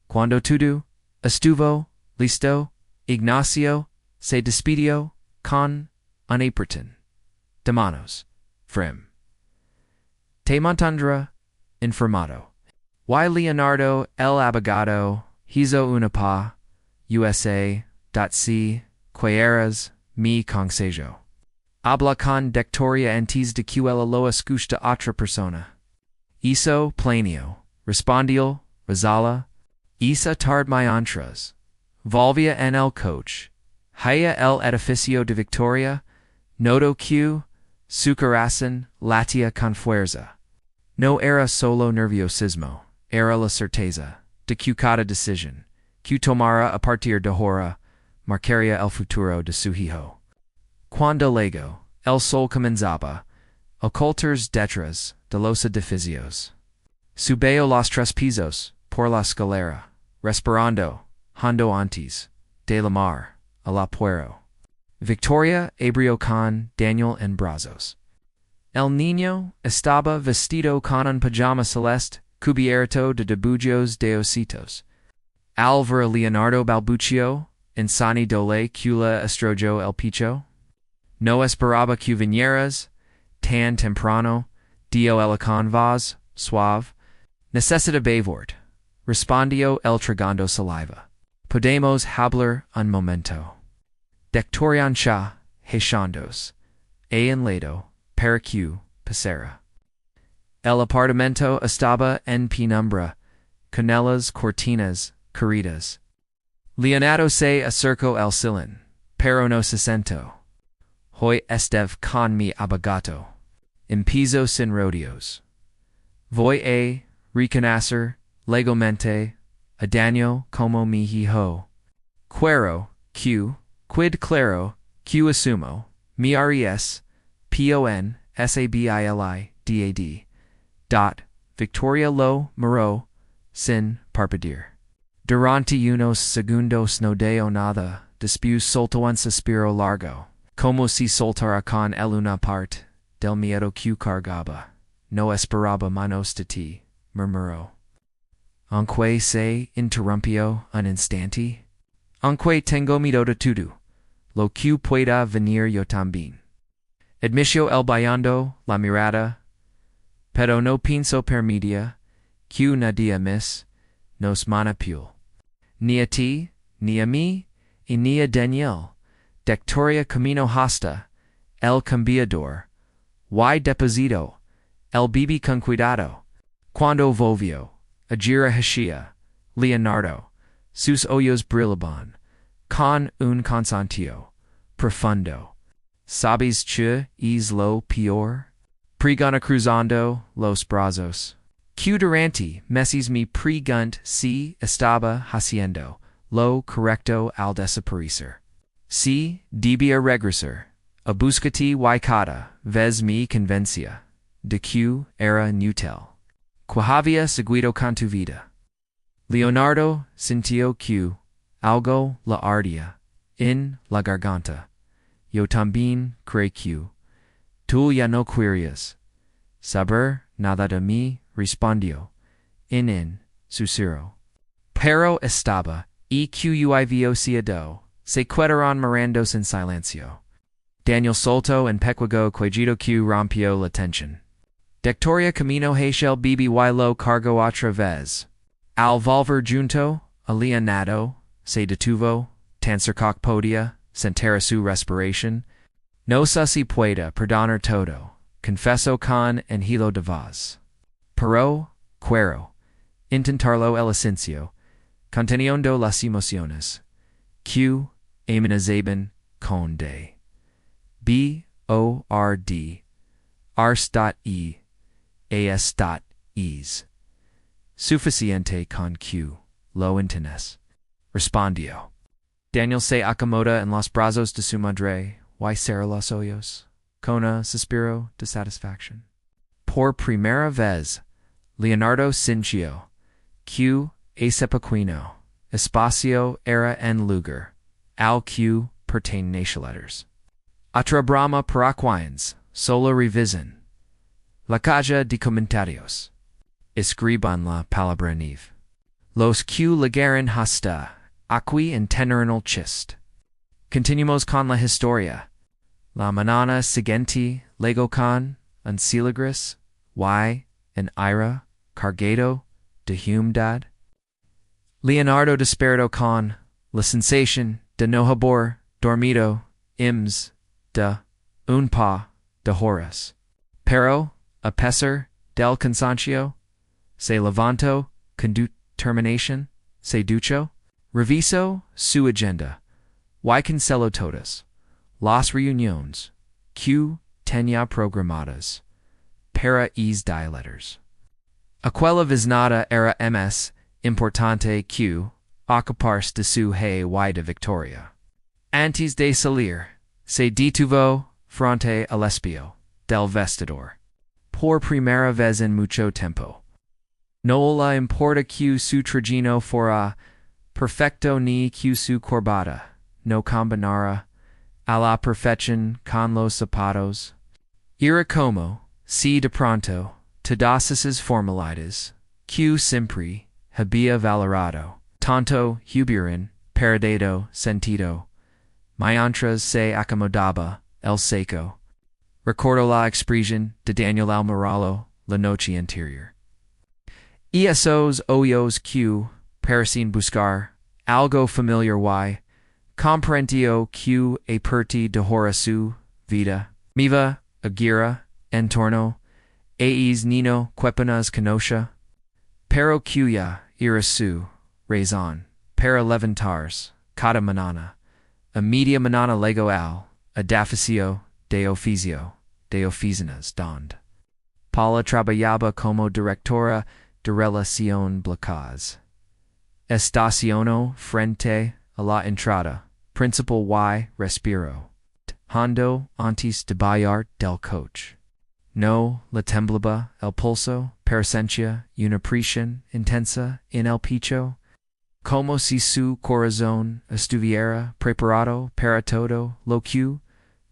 Cuando todo estuvo listo, Ignacio se despidió con un apretón de manos. Frem. Te mantendrá informado. Y Leonardo el abogado hizo una pa, USA.c, quieras mi consejo. Habla con dectoria antes de que ella lo escuche otra persona. Eso planeo, respondió Rosala. Isa tard my entras. Volvia en el coach. Haya el edificio de Victoria. Noto que su corazón latia con fuerza. No era solo nerviosismo, era la certeza de que cada decisión que tomara a partir de ahora marcaría el futuro de su hijo. Cuando luego el sol comenzaba, ocultars detrás de los edificios. Subió los 3 pisos por la escalera, respirando hondo antes de la mar a la puerta. Victoria abrió con Daniel en brazos. El niño estaba vestido con un pijama celeste cubierto de dibujos de ositos. Al ver a Leonardo balbuceó, insani dole cula estrojo el picho. No esperaba que vinieras tan temprano, dio el con voz suave. Necesita bevort, respondió el tragando saliva. Podemos hablar un momento. Dectorian cha, hechandos, en ledo, para que pasara. El apartamento estaba en penumbra, con las cortinas corridas. Leonardo se acercó al silén, pero no se sentó. Hoy estev con mi abogato. Empiezo sin rodeos. Voy a reconocer legalmente a Daniel como mi hijo. Quiero que, quid claro, que asumo, mi res, ponsabilidad. Victoria lo miró sin parpadear. Durante unos segundos no dio nada, después soltó un suspiro largo, como si soltara con el una parte del miedo que cargaba. No esperaba manos de ti, murmuró. Aunque se interrumpió un instante. Aunque tengo miedo de todo, lo que pueda venir yo también. Admitió el bailando la mirada, pero no pienso permitir que nadie más nos manipule. Ni a ti, ni a mí, y ni a Daniel. Dectoria camino hasta el cambiador. Y deposito el bibi con cuidado. Cuando volvió, a gira hashia, Leonardo, sus ojos brillaban, con un cansancio profundo. ¿Sabes che es lo peor? Pregona cruzando los brazos. Que durante meses mi pregunt si estaba haciendo lo correcto al desaparecer. Si debía regresar a buscarte y cada vez me convencía de que era inútil. Que había seguido con tu vida. Leonardo sintió que algo la ardía en la garganta. Yo también creí que tú ya no querías saber nada de mí, respondió en susurro. Pero estaba equivociado, se quedaron mirándose en silencio. Daniel soltó en pequeño cuello que rompió la tensión. Dectoria camino hacia el bibi y lo cargó otra vez. Al volver junto a Leonardo, se detuvo, tan cerca que podía sentir su respiración. No sé si pueda perdonar todo, confesó con un hilo de voz. Pero quiero intentarlo el esencio, conteniendo las emociones, que amenazaban con de. B-O-R-D ars.e.as.es. Suficiente con que lo entiendes. Respondió. Daniel se acomoda en los brazos de su madre, y cierra los ojos, con un suspiro de satisfacción. Por primera vez, Leonardo sintió que ese pequeño espacio era en lugar al que pertenecía letters. Otra broma para quienes solo revisen la caja de comentarios. Escriban la palabra nieve. Los que llegaron hasta aquí entendieron el chiste. Continuamos con la historia. La mañana siguiente llegó con un sílagris y un aire cargado de humedad. Leonardo despertó con la sensación de no haber dormido ims, de, un pa, de horas. Pero, a pesar, del cansancio, se levanto, con termination, se ducho, reviso, su agenda, y cancelo todas, las reuniones, que tenía programadas, para es dialeters. Aquella visnada era ms, importante que, occuparse de su hay y de Victoria. Antes de salir, se detuvo, frente al espio, del vestidor. Por primera vez en mucho tiempo. No le importa que su trajino fuera perfecto ni que su corbata no combinara a la perfección con los zapatos. Era como, si de pronto, todas esas formalidades, que siempre había valorado, tanto hubieran perdido sentido, mientras se acomodaba el seco. Recuerdo la expresión de Daniel Almiralo, la noche anterior. Y esos ojos que parecen buscar algo familiar y comprendió que a partir de ahora su vida, miva, agira, en torno, es nino quepenas conoce, pero que ya era su razón para levantarse cada manana, a media manana lego al edificio de oficinas donde Paula trabajaba como directora de relación blocas. Estacionó frente a la entrada, principal y respiro, hondo antes de bajar del coche. No le temblaba el pulso, presencia una presión intensa en el pecho, como si su corazón estuviera preparado para todo lo que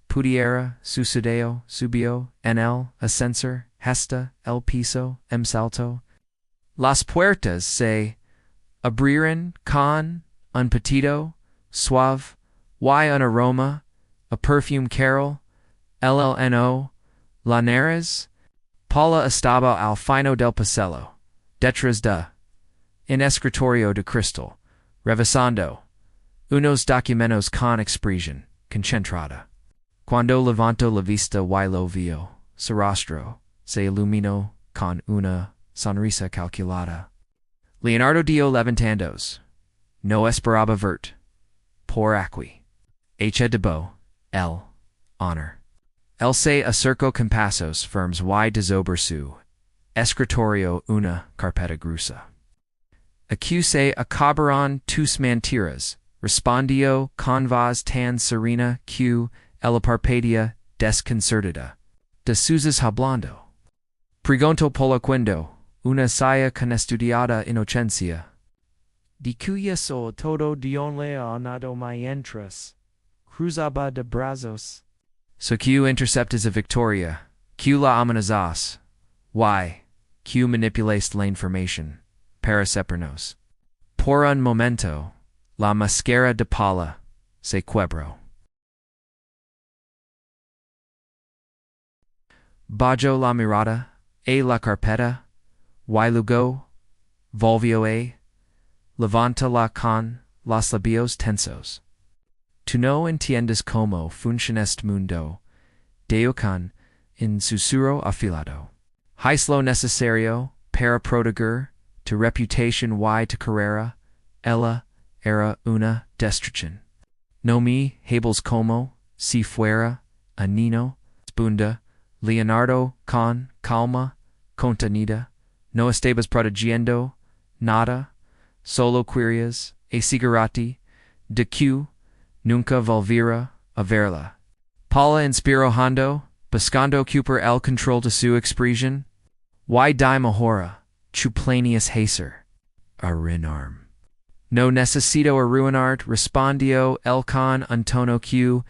pudiera subió en el ascensor, hasta el piso, salto. Las puertas se abrieron con un petito, suave, y un aroma, a perfume carol, LLNO, la nariz. Paula estaba al fino del pasillo, detrás de, en escritorio de cristal, revisando, unos documentos con expresión, concentrada. Cuando levantó la vista y lo vio, su rostro se iluminó con una sonrisa calculada. Leonardo dio levantándose. No esperaba vert. Por aquí. Hecha de beau, el honor. Él se acercó con pasos firmes y de sobre su escritorio una carpeta gruesa. Aquí se acabaron tus mentiras, respondió con voz tan serena que ella parpadea desconcertada. De sus hablando. Preguntó Polacuendo, una saya con estudiada inocencia. Di cuya so todo dionle anado mientras, cruzaba de brazos. So que interceptes a Victoria, que la amenazas, y que manipulas la información, para separarnos. Por un momento, la máscara de Paula se quebró. Bajó la mirada, la carpeta, y luego, volvió levanta con los labios tensos. Tu no entiendes cómo funciona este mundo, dijo con un susurro afilado. Haz lo necesario para proteger tu reputación y tu carrera. Ella era una destrucción. No me hables como si fuera a niño, spunda, Leonardo con calma contenida. No estabas protegiendo nada, solo querías asegurarte de que nunca volviera a verla. Paula inspiró hondo, buscando Cooper el control de su expresión. Y di mejora, chuplanius hacer. Arruinarme. No necesito arruinarte, respondió el con un tono que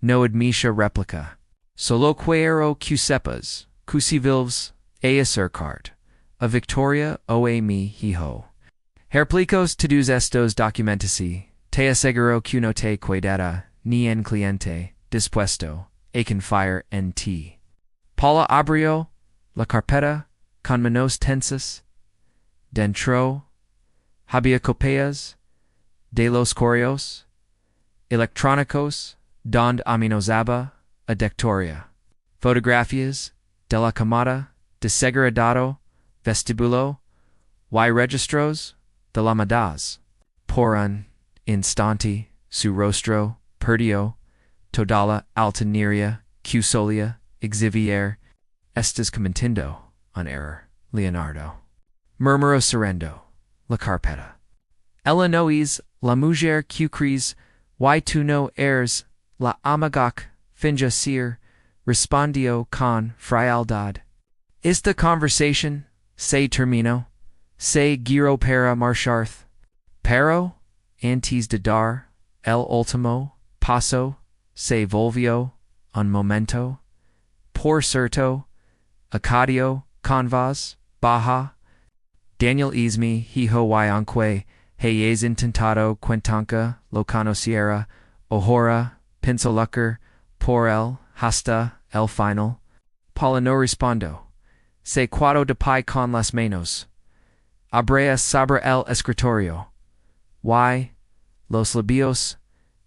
no admite réplica. Solo quiero que sepas, que si vives a acercarte a Victoria o a mi hijo. Herplicos todos estos documentos te aseguro que no te quedará ni en cliente dispuesto a confiar en ti. Paula abrió la carpeta con manos tensas. Dentro había copias de los correos electrónicos Donde aminozaba a dectoria. Fotografias de la camada de segregado vestibulo y registros de la madaz. Por un instante su rostro perdió toda la altanería que solía exhibir. Estás cometiendo un error, Leonardo. Murmuró sereno la carpeta. Ella no es la mujer que crees y tú no eres la amiga que finge ser, respondió con frialdad. Esta conversation se terminó, se giró para marcharse, pero antes de dar el último paso se volvió un momento. Por cierto, acadio con vos, baja. Daniel Ismi hijo y aunque hayas intentado cuentanca lo conociera, ahora pensolucker por él hasta el final. Paula no respondo. Se cuado de pie con las manos. Abrea sobre el escritorio. Y los labios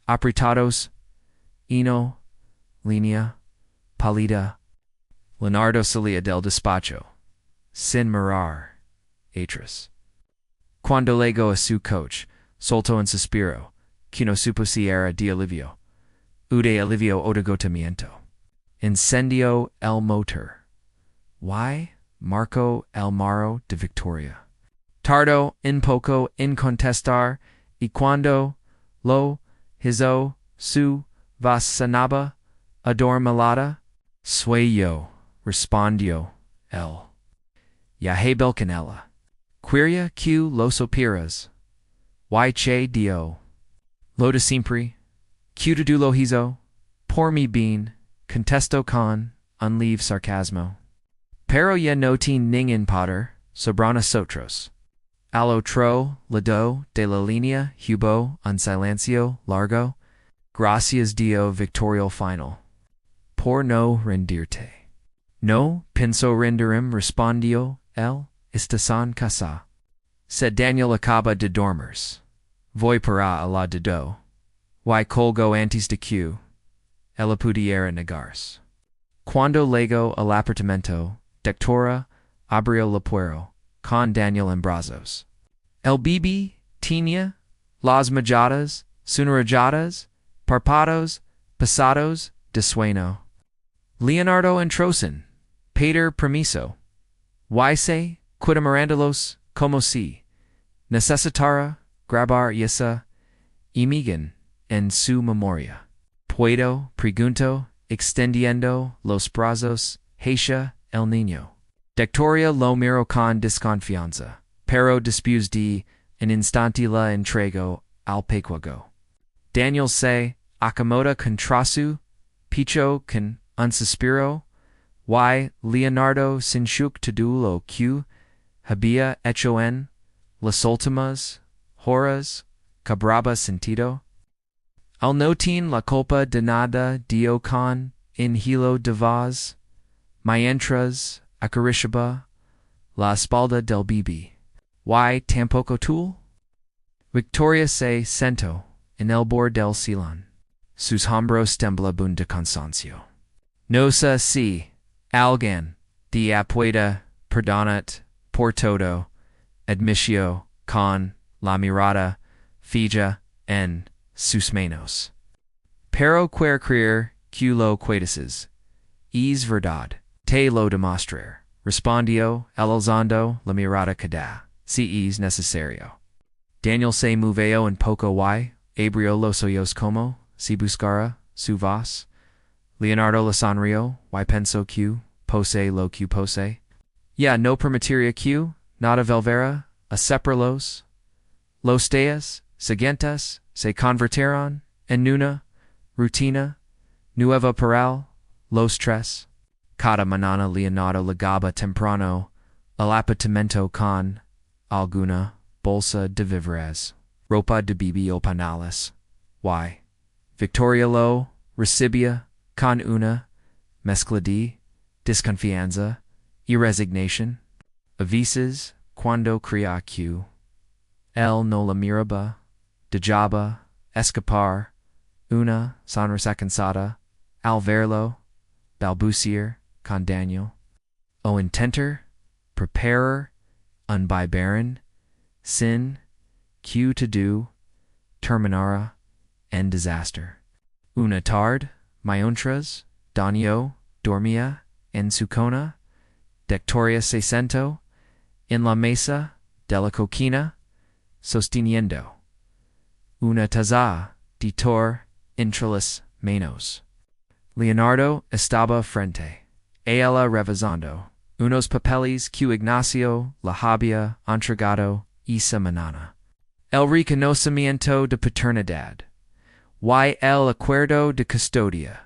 apretados. Ino, línea, pálida. Leonardo salía del despacho, sin mirar atrás. Cuando llegó a su coche, soltó un suspiro, que no supo si era de alivio, o de alivio o de agotamiento. Encendió el motor. Y marcó el maro de Victoria. Tardó un poco en contestar, y cuando lo hizo su voz sonaba adormilada. Soy yo, respondió él. Ya hay belcanela. Quería que los operas. Y che dio. Lo de siempre. Que de lo hizo. Por mi bien, contestó con un leve sarcasmo. Pero ya no tiene ningún poder sobre nosotros. Al otro lado de la línea hubo un silencio largo. Gracias Dio victorio final. Por no rendirte. No pienso rendirme, respondió él. Estás en casa. Said Daniel acaba de dormirse. Voy para la dedo. Y colgo antes de que ella pudiera negarse. Cuando llegó al apartamento, Doctora abrió la puerta con Daniel en brazos. El bebé tenía las miradas sonrojadas, párpados pasados de sueño. Leonardo entrosen, Peter permiso. Y se queda mirándolos como si necesitara grabar esa imagen en su memoria. Puedo, pregunto, extendiendo los brazos hacia el niño. Doctoria lo miró con desconfianza, pero después de un instante la entregó al pequeño. Daniel se acomoda contra su pecho con un suspiro, y Leonardo sintió todo lo que había hecho en las últimas horas cobraba sentido. Al no tiene la culpa de nada dio con un hilo de voz, mientras acariciaba la espalda del bebé. Y tampoco tú? Victoria se sentó en el borde del sillón. Sus hombros temblaban de cansancio. No sé si alguien de pueda perdonar por todo, admitió con la mirada fija en sus manos. Pero quiero creer que lo cuidases. Es verdad. Te lo demostrar, respondió él alzando la mirada cada, si es necesario. Daniel se movió un poco y abrió los ojos como si buscara su voz. Leonardo le sonrió y pensó que pose lo que pose. Ya no permitiría que nada volviera a separarlos. Los días siguientes se convirtieron en una rutina nueva para los tres. Cada mañana Leonardo llegaba temprano al apartamento con alguna bolsa de víveres, ropa de bebé o pañales. Y Victoria lo recibía con una mezcla de desconfianza y resignación. A veces, cuando creía que él no la miraba, dejaba escapar una, sonrisa cansada, al verlo, balbucier, con Daniel. O intenter, preparer, unbibaron, sin, q to do, terminara, and disaster. Una tard, miontras, Danio, dormia, en su cona, dectoria sesento, en la mesa, de la coquina, sosteniendo. Una taza, ditor, intralis, menos. Leonardo estaba frente. Ella revisando. Unos papeles que Ignacio la había entregado esa mañana. El reconocimiento de paternidad. Y el acuerdo de custodia.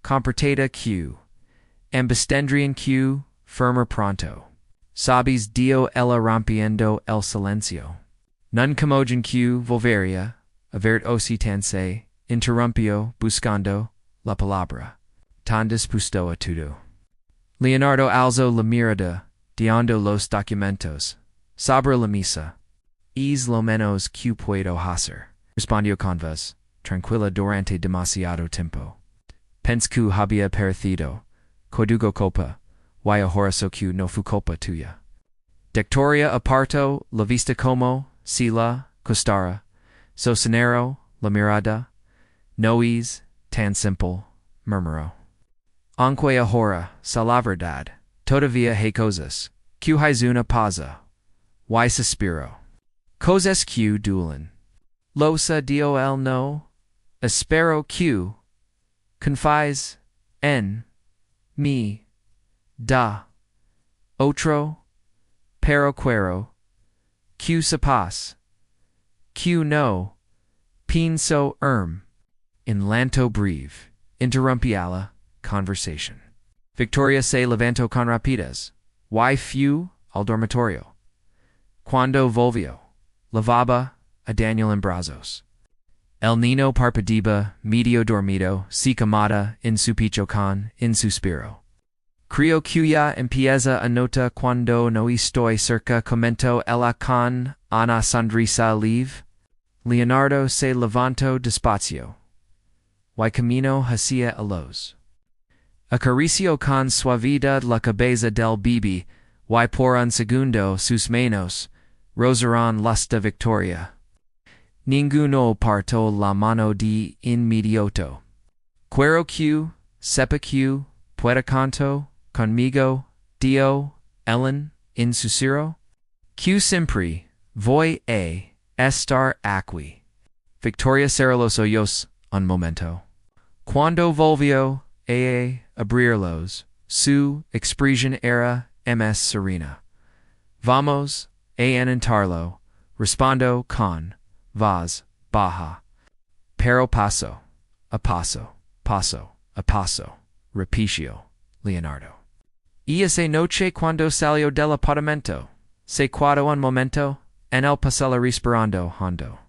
Compartida Q. Ambistendrian Q. Firmer pronto. Sabes dio ella rompiendo el silencio. Nun comogen Q. Volveria. Avert ocitanse. Interrumpio. Buscando. La palabra. Tan dispuesto a todo. Leonardo alzó la mirada, diando los documentos. Sobre la mesa. Es lo menos que puedo hacer. Respondió con voz tranquila durante demasiado tiempo. Pens que había perecido. Codugo culpa. Y ahora so que no fu culpa tuya. Dectoria aparto la vista como, si la, costara. Socenero, la mirada. No es tan simple, murmuró. Aunque ahora, sa la verdad, todavía hay cosas, que hay una pausa, y suspiro. Cosas que duelen. Losa dio el no, espero que, confíes, en, mi, da, otro, pero quiero, que sepas, que no, pienso in lanto breve, interrumpiala, conversation. Victoria se levantó con rapidez. Y fue al dormitorio. Cuando volvió, lavaba a Daniel en brazos. El niño parpadea, medio dormido, se camada en su pecho con en suspiro. Creo que ya empieza a nota cuando no estoy cerca, comentó ella con una sonrisa leve. Leonardo se levantó despacio. Y camino hacia los. Acarició con suavidad la cabeza del bebé, y por un segundo sus manos rozaron las de Victoria. Ninguno apartó la mano de inmediato. Quiero que, sepa que, pueda canto, conmigo, Dio, Ellen, in susurro. Que siempre, voy a, estar aquí. Victoria cerró los ojos, un momento. Cuando volvió, abrirlos, su expresión era más serena. Vamos a intentarlo, respondo con voz baja. Pero paso, a paso, paso, a paso, repitió Leonardo. Y esa noche cuando salió del apartamento, se quedó un momento en el pasillo respirando hondo.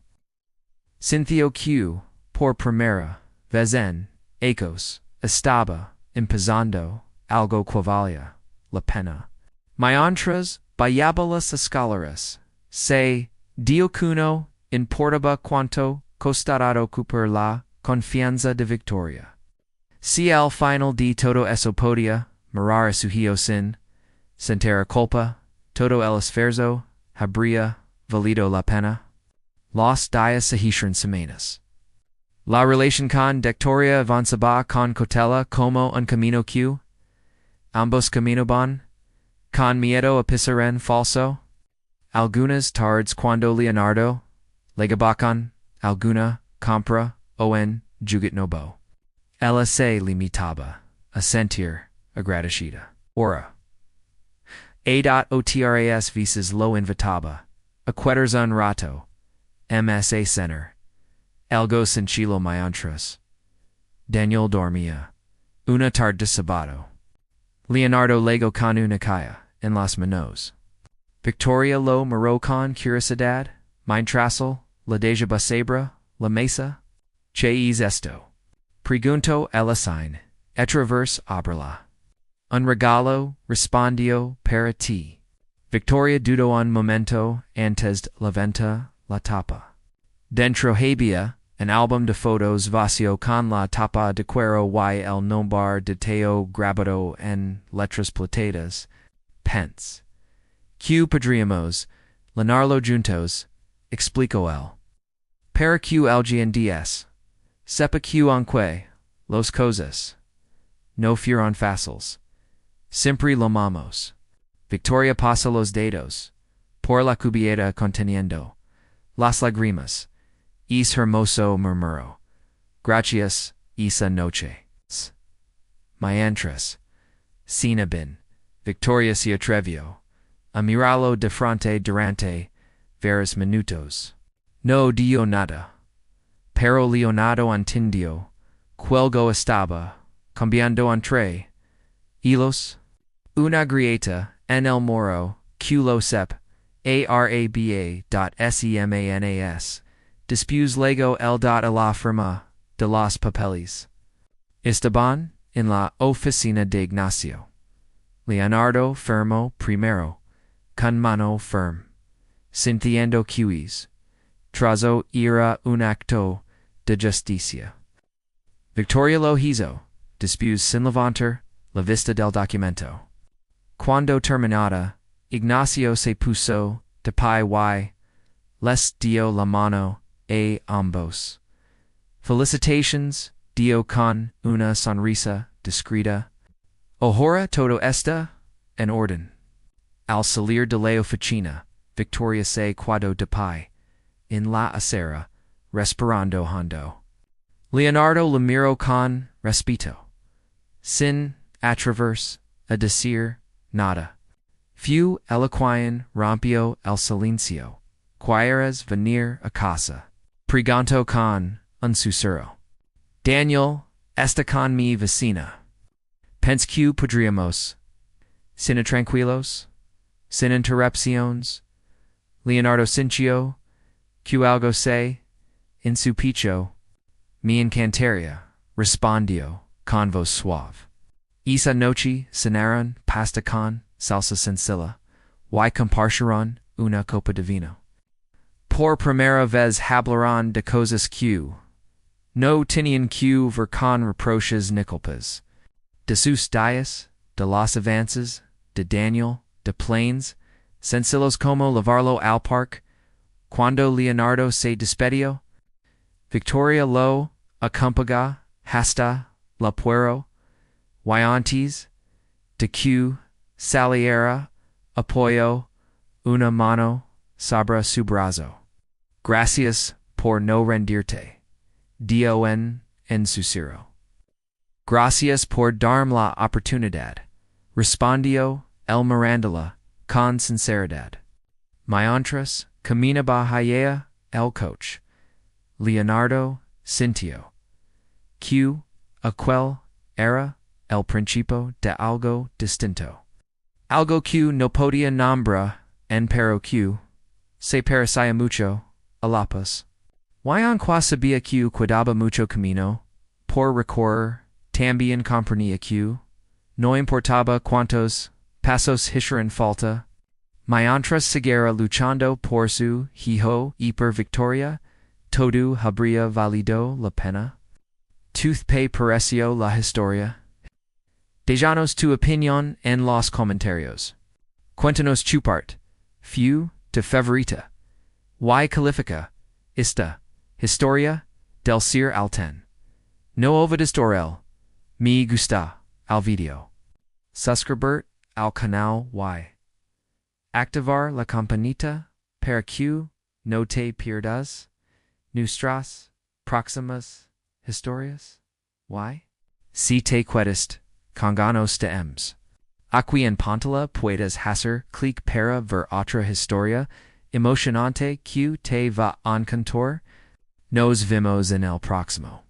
Sintió que, por primera vez en ecos, estaba empezando algo que valía la pena. Mientras bajaba las escaleras, se dio cuenta importaba cuánto costará ocupar la confianza de Victoria. Si al final de todo eso podía mirar a su hijo sin sentir culpa, todo el esfuerzo habría valido la pena. Los días se hicieron semanas. La relación con Victoria avanzaba con cautela como un camino que ambos caminaban, con miedo a pisar en falso. Algunas tardes cuando Leonardo llegaba con alguna compra o en juguete novo, ella se limitaba a sentir agradecida. Ora, otras veces lo invitaba a quedarse un rato, msa cenar. Algo sencillo mientras Daniel dormía. Una tarde de sábado. Leonardo legó con una caja en las manos. Victoria lo miró con curiosidad, mientras la dejaba sobre la mesa. ¿Qué es esto? Preguntó ella sin atreverse a abrirla. Un regalo, respondió, para ti. Victoria dudó un momento antes levanta la tapa. Dentro había An album de fotos vacío con la tapa de cuero y el nombre de Teo grabado en letras plateadas. Pence. Q podríamos llenarlo juntos, explico él. Para Q LGNDS. Sepa Q aunque los cosas no fueron fáciles. Siempre lo amamos. Victoria pasa los dedos por la cubierta conteniendo las lágrimas. Es hermoso murmuro. Gracias, esa noche. Mientras. Sina bin. Victoria se atrevió a mirarlo de frente durante varios minutos. No dio nada. Pero Leonardo entendió. Cuelgo estaba cambiando entre hilos. Una grieta en el muro. Q lo sep. Araba.semanas. Después lego el dot a la firma de los papeles. Esteban, en la oficina de Ignacio. Leonardo firmó primero, con mano firme, sintiendo cuis. Trazo era un acto de justicia. Victoria lo hizo, después sin levantar la vista del documento. Cuando terminada, Ignacio se puso de pie y les dio la mano a ambos. Felicitations, dio con una sonrisa discreta. Ahora todo está en orden. Al salir de la oficina, Victoria se quedó de pie en la acera, respirando hondo. Leonardo le miró con respeto, sin atreverse a decir nada. Fu el quien rompió el silencio. ¿Quieres venir a casa? Preguntó con un susurro. Daniel está con mi vecina. Pense que podríamos. Sin tranquilos. Sin interrupciones. Leonardo sintió que algo se en su pecho. Me encantaría, respondió con voz suave. Esa noche cenaron pasta con salsa sencilla y compartieron una copa de vino. Por primera vez hablaron de cosas que no tenían que ver con reproches ni culpas. De sus días, de los avances, de Daniel, de planes, sencillos como llevarlo al parque. Cuando Leonardo se despidió, Victoria lo acompañó hasta la puerta, y antes de que saliera apoyó una mano sobre su brazo. Gracias por no rendirte, dio en susurro. Gracias por darme la oportunidad, respondió el mirándola con sinceridad. Mientras caminaba hacia el coche, Leonardo sintió que aquel era el principio de algo distinto. Algo que no podía nombrar en pero que se parecía mucho a la paz. Y aunque sabía que quedaba mucho camino por recorrer, también comprendía que no importaba cuántos pasos hicieran falta, mientras siguiera luchando por su hijo y por Victoria, todo habría valido la pena. ¿Te pareció la historia? Déjanos tu opinión en los comentarios. Cuéntanos tu parte. ¿Fue tu favorita? Y califica esta historia del 0 al 10. No olvides dar me gusta al video. Suscribir al canal y activar la campanita para que no te pierdas nuestras próximas historias. Y si te quedaste con ganas de ems. Aquí en pantalla puedes hacer clic para ver otra historia emocionante que te va a encantar. Nos vemos en el próximo.